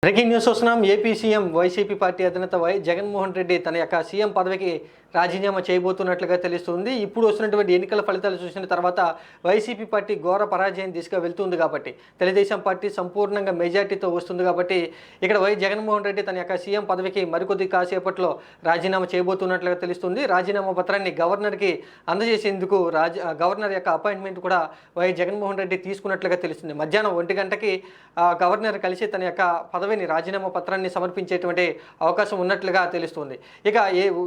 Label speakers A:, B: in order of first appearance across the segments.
A: Breaking news వస్తున్నాం. AP CM YCP party అధినేత జగన్మోహన్ రెడ్డి తన యొక్క సీఎం పదవికి రాజీనామా చేయబోతున్నట్లుగా తెలుస్తుంది. ఇప్పుడు వస్తున్నటువంటి ఎన్నికల ఫలితాలు చూసిన తర్వాత వైసీపీ పార్టీ ఘోర పరాజయం దిశగా వెళ్తుంది కాబట్టి, తెలుగుదేశం పార్టీ సంపూర్ణంగా మెజార్టీతో వస్తుంది కాబట్టి ఇక్కడ జగన్మోహన్ రెడ్డి తన యొక్క సీఎం పదవికి మరికొద్ది కాసేపట్లో రాజీనామా చేయబోతున్నట్లుగా తెలుస్తుంది. రాజీనామా పత్రాన్ని గవర్నర్కి అందజేసేందుకు గవర్నర్ యొక్క అపాయింట్మెంట్ కూడా జగన్మోహన్ రెడ్డి తీసుకున్నట్లుగా తెలుస్తుంది. మధ్యాహ్నం 1 గంటకి గవర్నర్ కలిసి తన యొక్క పదవిని రాజీనామా పత్రాన్ని సమర్పించేటువంటి అవకాశం ఉన్నట్లుగా తెలుస్తుంది. ఇక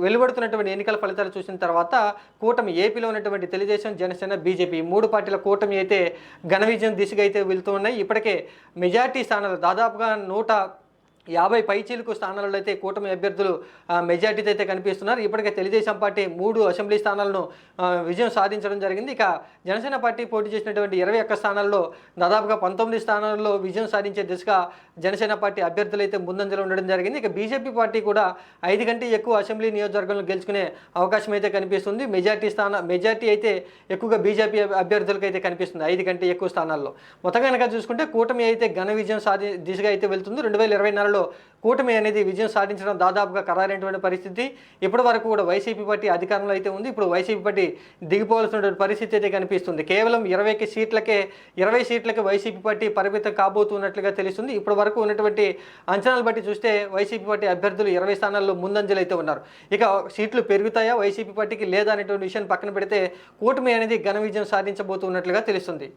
A: వెలువడుతున్నటువంటి ఎన్నికల ఫలితాలు చూసిన తర్వాత కూటమి ఏపీలో ఉన్నటువంటి తెలుగుదేశం, జనసేన, బీజేపీ 3 పార్టీల కూటమి అయితే ఘన విజయం దిశగా అయితే వెళ్తూ ఉన్నాయి. ఇప్పటికే మెజార్టీ స్థానాలు దాదాపుగా 150 పైచీలకు స్థానాలలో అయితే కూటమి అభ్యర్థులు మెజార్టీతో అయితే కనిపిస్తున్నారు. ఇప్పటికే తెలుగుదేశం పార్టీ 3 అసెంబ్లీ స్థానాలను విజయం సాధించడం జరిగింది. ఇక జనసేన పార్టీ పోటీ చేసినటువంటి 21 స్థానాల్లో దాదాపుగా 19 స్థానాల్లో విజయం సాధించే దిశగా జనసేన పార్టీ అభ్యర్థులు అయితే ముందంజలో ఉండడం జరిగింది. ఇక బీజేపీ పార్టీ కూడా 5 కంటే ఎక్కువ అసెంబ్లీ నియోజకవర్గాలను గెలుచుకునే అవకాశం అయితే కనిపిస్తుంది. మెజార్టీ అయితే ఎక్కువగా బీజేపీ అభ్యర్థులకు అయితే కనిపిస్తుంది 5 కంటే ఎక్కువ స్థానాల్లో. మొత్తంగా కనుక చూసుకుంటే కూటమి అయితే ఘన విజయం దిశగా అయితే వెళ్తుంది. 2024 కూటమి అనేది విజయం సాధించడం దాదాపుగా ఖరారైనటువంటి పరిస్థితి. ఇప్పటి వరకు కూడా వైసీపీ పార్టీ అధికారంలో అయితే ఉంది. ఇప్పుడు వైసీపీ పార్టీ దిగిపోవాల్సినటువంటి పరిస్థితి అయితే కనిపిస్తుంది. కేవలం 20 సీట్లకే వైసీపీ పార్టీ పరిమితం కాబోతున్నట్లుగా తెలుస్తుంది. ఇప్పటి వరకు ఉన్నటువంటి అంచనాలు బట్టి చూస్తే వైసీపీ పార్టీ అభ్యర్థులు 20 స్థానాల్లో ముందంజలు అయితే ఉన్నారు. ఇక సీట్లు పెరుగుతాయా వైసీపీ పార్టీకి లేదా అనేటువంటి విషయాన్ని పక్కన పెడితే కూటమి అనేది ఘన విజయం సాధించబోతున్నట్లుగా తెలుస్తుంది.